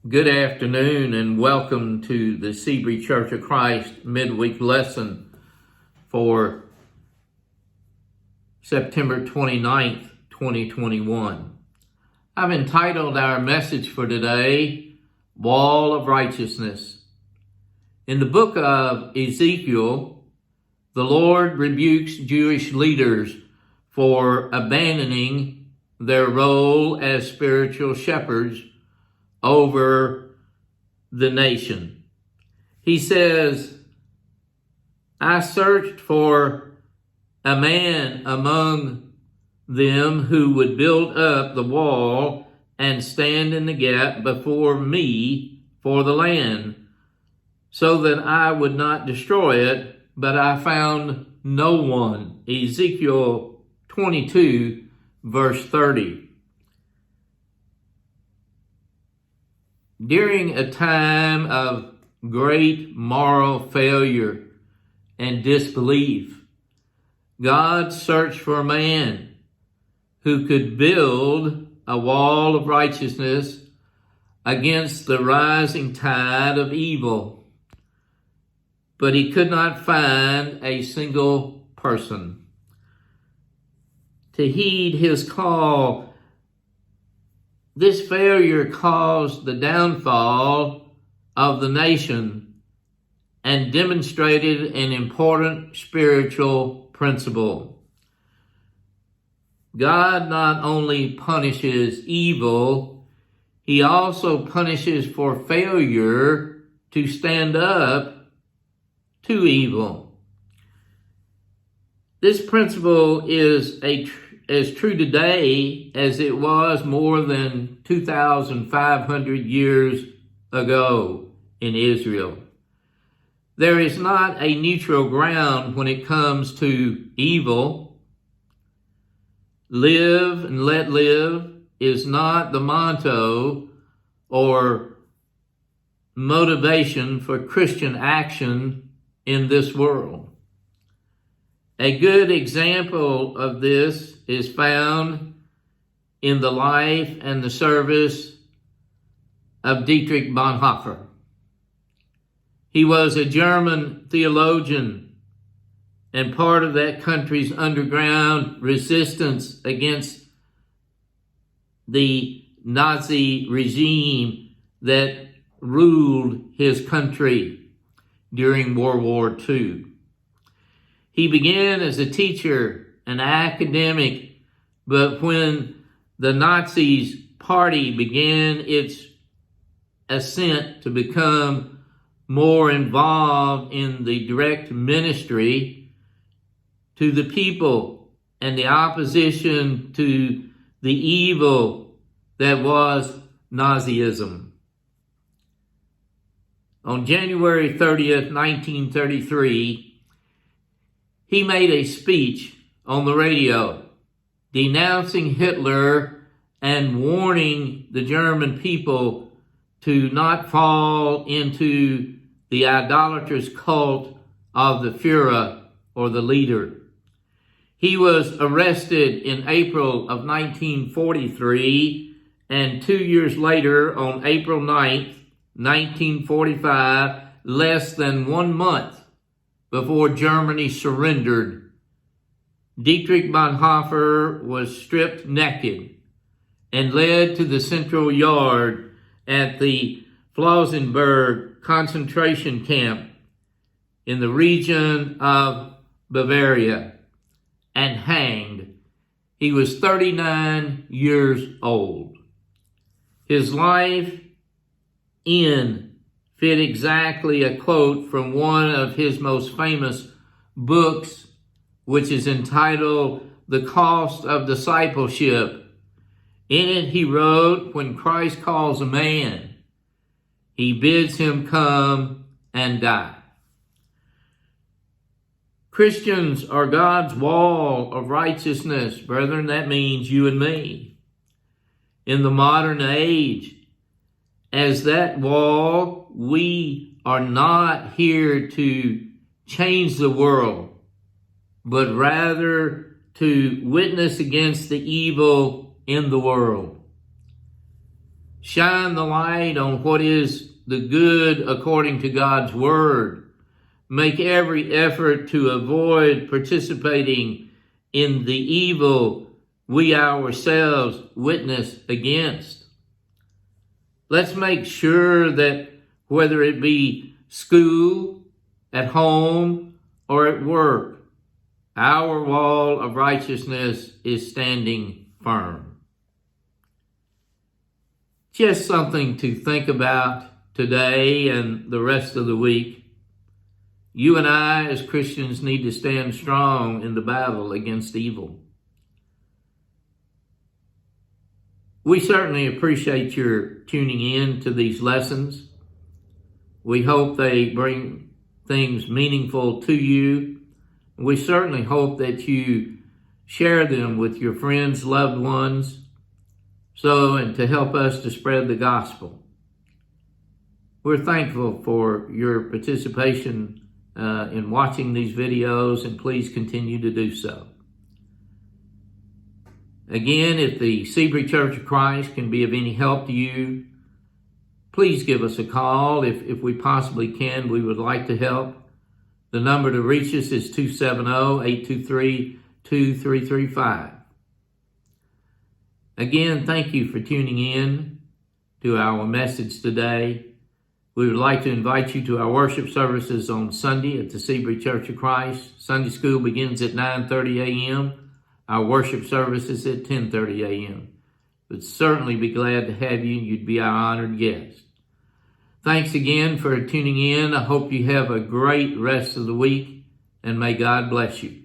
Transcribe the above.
Good afternoon and welcome to the Sebree Church of Christ Midweek Lesson for September 29th, 2021. I've entitled our message for today, Wall of Righteousness. In the book of Ezekiel, the Lord rebukes Jewish leaders for abandoning their role as spiritual shepherds over the nation. He says, I searched for a man among them who would build up the wall and stand in the gap before me for the land, so that I would not destroy it, but I found no one. Ezekiel 22, verse 30. During a time of great moral failure and disbelief, God searched for a man who could build a wall of righteousness against the rising tide of evil. But he could not find a single person to heed his call. This failure caused the downfall of the nation and demonstrated an important spiritual principle. God not only punishes evil, he also punishes for failure to stand up to evil. This principle is as true today as it was more than 2,500 years ago in Israel. There is not a neutral ground when it comes to evil. Live and let live is not the motto or motivation for Christian action in this world. A good example of this is found in the life and the service of Dietrich Bonhoeffer. He was a German theologian and part of that country's underground resistance against the Nazi regime that ruled his country during World War II. He began as a teacher, an academic, but when the Nazis party began its ascent to become more involved in the direct ministry to the people and the opposition to the evil that was Nazism. On January 30th, 1933, he made a speech on the radio denouncing Hitler and warning the German people to not fall into the idolatrous cult of the Führer or the leader. He was arrested in April of 1943, and 2 years later, on April 9th, 1945, less than 1 month before Germany surrendered, Dietrich Bonhoeffer was stripped naked and led to the central yard at the Flossenburg concentration camp in the region of Bavaria and hanged. He was 39 years old. His life end fit exactly a quote from one of his most famous books, which is entitled The Cost of Discipleship. In it he wrote, when Christ calls a man, he bids him come and die. Christians are God's wall of righteousness. Brethren, that means you and me. In the modern age, as that wall, we are not here to change the world, but rather to witness against the evil in the world. Shine the light on what is the good according to God's word. Make every effort to avoid participating in the evil we ourselves witness against. Let's make sure that whether it be school, at home, or at work, our wall of righteousness is standing firm. Just something to think about today and the rest of the week. You and I, as Christians, need to stand strong in the battle against evil. We certainly appreciate your tuning in to these lessons. We hope they bring things meaningful to you. We certainly hope that you share them with your friends, loved ones, and to help us to spread the gospel. We're thankful for your participation in watching these videos, and please continue to do so. Again, if the Sebree Church of Christ can be of any help to you, please give us a call. If we possibly can, we would like to help. The number to reach us is 270-823-2335. Again, thank you for tuning in to our message today. We would like to invite you to our worship services on Sunday at the Sebree Church of Christ. Sunday school begins at 9:30 a.m. Our worship service is at 10:30 a.m. We'd certainly be glad to have you. You'd be our honored guest. Thanks again for tuning in. I hope you have a great rest of the week, and may God bless you.